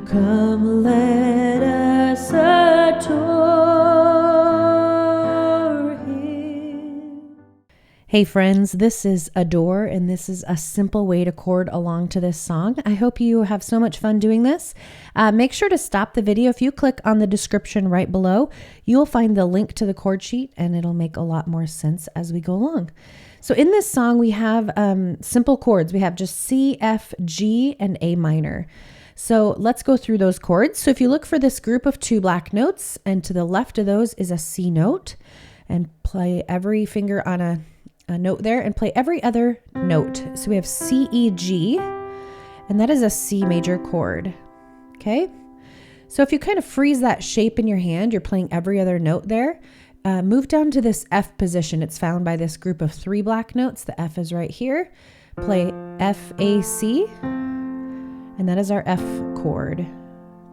Come let us adore him. Hey friends, this is Adore, and this is a simple way to chord along to this song. I hope you have so much fun doing this. Make sure to stop the video. If you click on the description right below, you'll find the link to the chord sheet, and it'll make a lot more sense as we go along. So in this song, we have simple chords. We have just C, F, G, and A minor. So let's go through those chords. So if you look for this group of 2 black notes, and to the left of those is a C note, and play every finger on a note there and play every other note. So we have C, E, G, and that is a C major chord. Okay. So if you kind of freeze that shape in your hand, you're playing every other note there. Move down to this F position. It's found by this group of 3 black notes. The F is right here. Play F, A, C. And that is our F chord.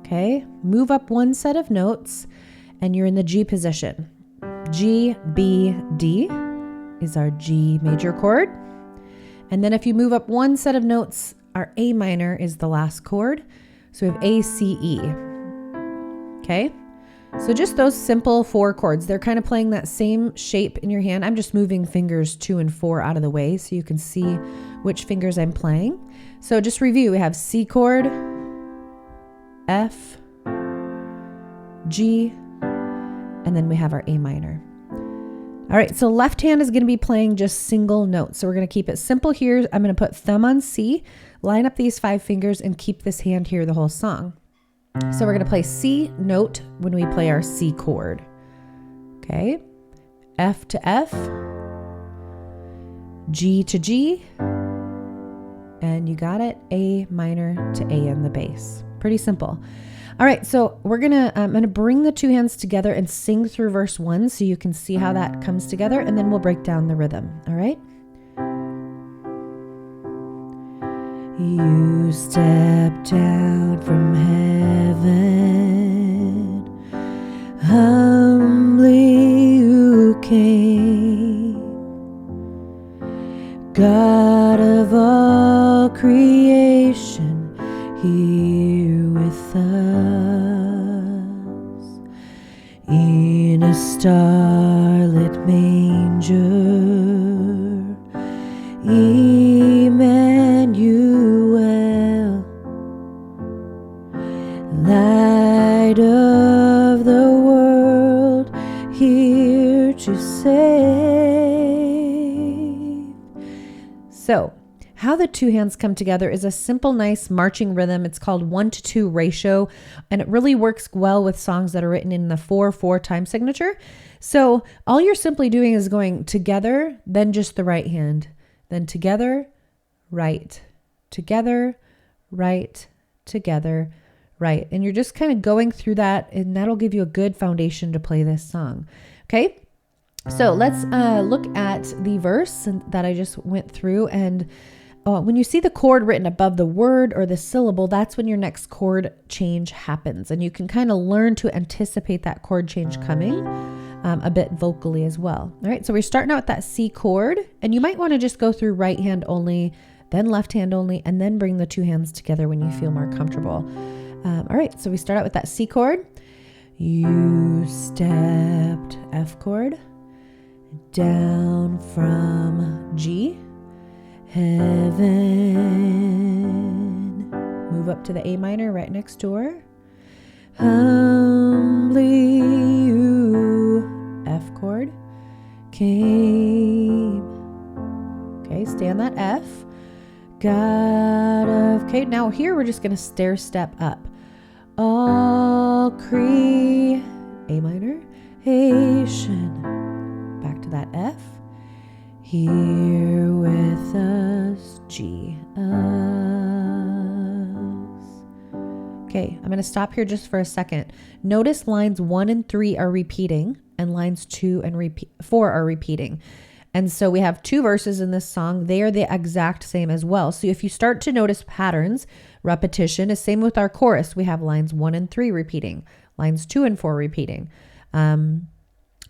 Okay, move up 1 set of notes and you're in the G position. G, B, D is our G major chord. And then if you move up 1 set of notes, our A minor is the last chord. So we have A, C, E. Okay, so just those simple 4 chords. They're kind of playing that same shape in your hand. I'm just moving fingers 2 and 4 out of the way so you can see which fingers I'm playing. So just review, we have C chord, F, G, and then we have our A minor. All right, so left hand is going to be playing just single notes. So we're going to keep it simple here. I'm going to put thumb on C, line up these 5 fingers, and keep this hand here the whole song. So we're going to play C note when we play our C chord. Okay, F to F, G to G, and you got it, A minor to A in the bass. Pretty simple. All right, so I'm gonna bring the 2 hands together and sing through verse 1 so you can see how that comes together, and then we'll break down the rhythm. All right. You stepped down from heaven, humbly you came, God of all creation, here with us, in a starlit manger, Emmanuel, light of the world, here to save. So, how the 2 hands come together is a simple, nice marching rhythm. It's called 1-to-2 ratio, and it really works well with songs that are written in the 4/4 time signature. So all you're simply doing is going together, then just the right hand, then together, right, together, right, together, right. And you're just kind of going through that, and that'll give you a good foundation to play this song. Okay. So let's look at the verse that I just went through, and when you see the chord written above the word or the syllable, that's when your next chord change happens. And you can kind of learn to anticipate that chord change coming a bit vocally as well. All right, so we're starting out with that C chord, and you might want to just go through right hand only, then left hand only, and then bring the 2 hands together when you feel more comfortable. All right, so we start out with that C chord. You stepped, F chord, down from G, heaven, move up to the A minor right next door, humbly you, F chord, came. Okay, stay on that F, God of, okay, now here we're just going to stair step up, all A minor, Haitian, back to that F, here with us, G, us. Okay, I'm going to stop here just for a second. Notice lines 1 and 3 are repeating, and lines 2 and 4 are repeating. And so we have 2 verses in this song. They are the exact same as well. So if you start to notice patterns, repetition is same with our chorus. We have lines 1 and 3 repeating, lines 2 and 4 repeating.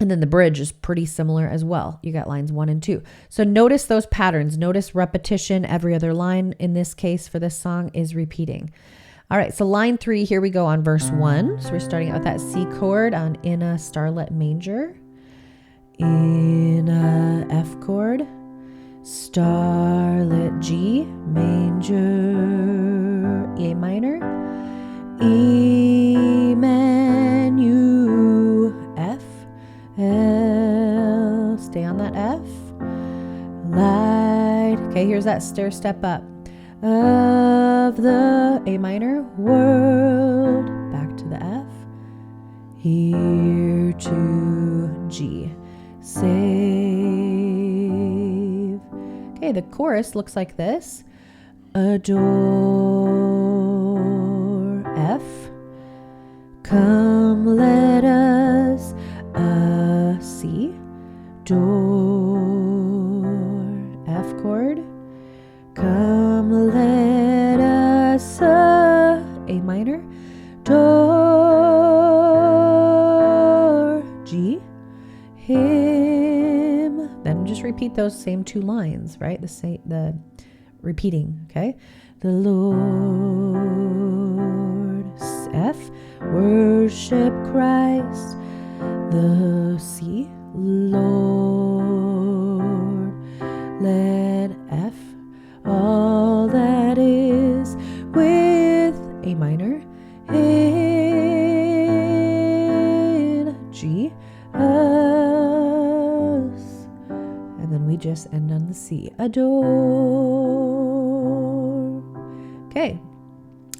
And then the bridge is pretty similar as well. You got lines 1 and 2. So notice those patterns. Notice repetition. Every other line in this case for this song is repeating. All right, so line 3, here we go on verse 1. So we're starting out with that C chord on in a starlet manger, in a F chord, starlet G, manger, A minor, E manu, F, L, stay on that F, light, okay, here's that stair step up, of the A minor, world, back to the F, here to G, save. Okay, the chorus looks like this. Adore, F, come let us, C, door, F chord, come let us, A minor, door, G, him. Then just repeat those same 2 lines, right? The repeating, okay? The Lord, F, worship Christ, the C, Lord, let F, all that is with A minor, in G, us, and then we just end on the C, adore. Okay,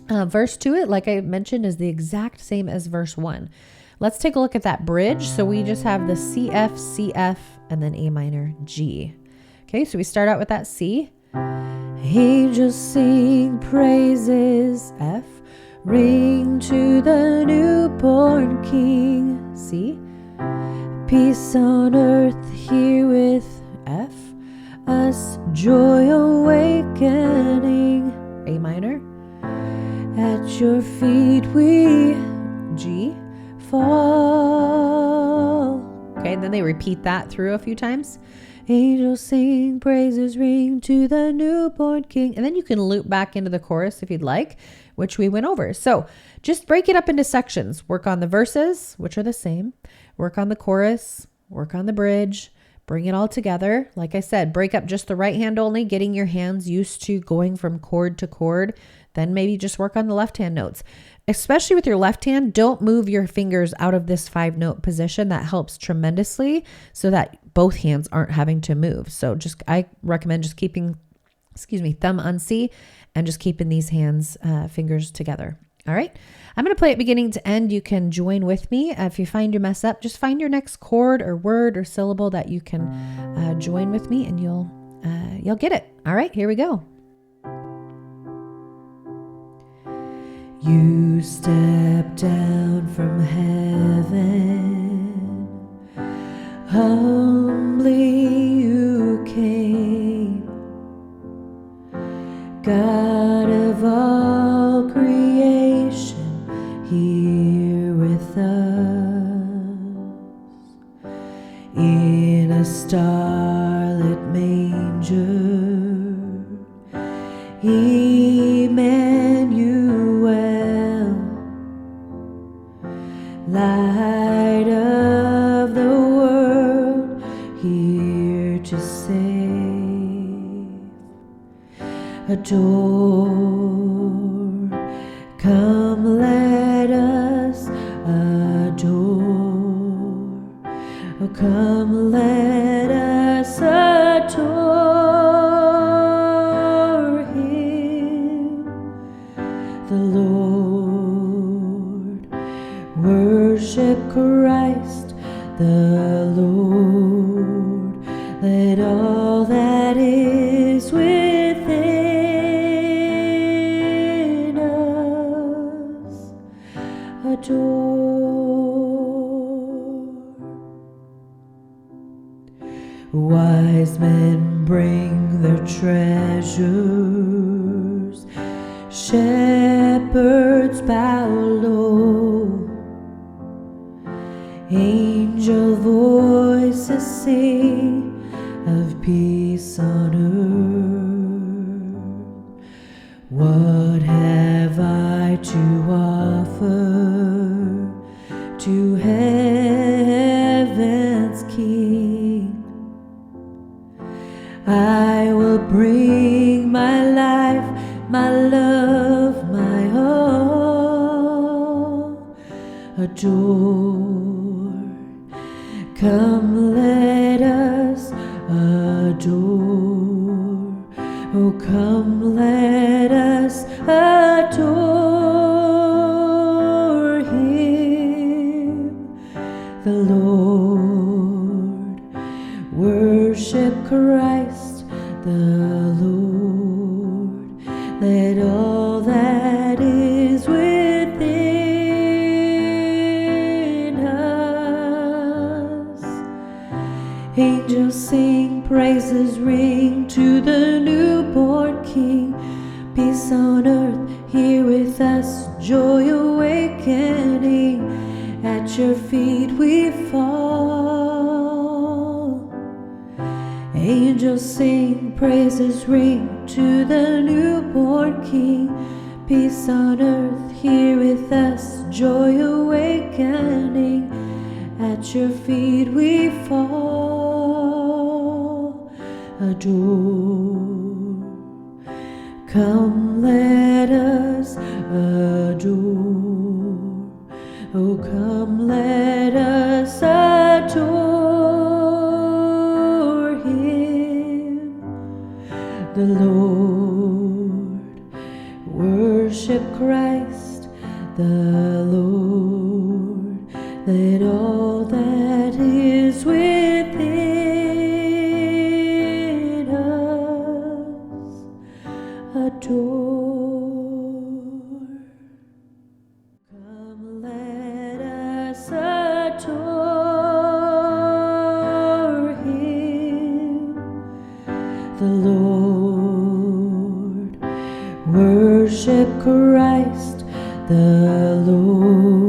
verse 2, like I mentioned, is the exact same as verse 1. Let's take a look at that bridge. So we just have the C, F, C, F, and then A minor, G. Okay, so we start out with that C. Angels sing praises, F, ring to the newborn King, C, peace on earth here with F, us joy awakening, A minor, at your feet we, G, fall. Okay, and then they repeat that through a few times. Angels sing, praises ring to the newborn King. And then you can loop back into the chorus if you'd like, which we went over. So just break it up into sections. Work on the verses, which are the same. Work on the chorus, work on the bridge, bring it all together. Like I said, break up just the right hand only, getting your hands used to going from chord to chord. Then maybe just work on the left hand notes. Especially with your left hand, don't move your fingers out of this 5-note position. That helps tremendously so that both hands aren't having to move. So I recommend just keeping, thumb on C and just keeping these fingers together. All right. I'm going to play it beginning to end. You can join with me. If you find you mess up, just find your next chord or word or syllable that you can join with me, and you'll get it. All right, here we go. You stepped down from heaven, humbly you came, God of all creation, here with us, in a starlit manger, Emmanuel, light of the world, here to save. Adore, come let us adore. Oh, come let us adore Him, the Lord. Worship Christ, the Lord. Let all that is within us adore. Wise men bring their treasures, shepherds bow low, angel voices sing of peace on earth. What have I to offer to heaven's King. I will bring my life, my love, my all, adore. Come, let us adore. Oh, come, let us adore Him, the Lord. Worship Christ, the Lord. Let all that is within us. Angels sing, praises ring to the newborn King. Peace on earth, here with us, joy awakening. At your feet we fall. Angels sing, praises ring to the newborn King. Peace on earth, here with us, joy awakening. At your feet we fall, adore. Come, let us adore. Oh, come, let us adore Him, the Lord. Worship Christ, the Lord. Let all that is within us adore. Come, let us adore Him, the Lord. Worship Christ, the Lord.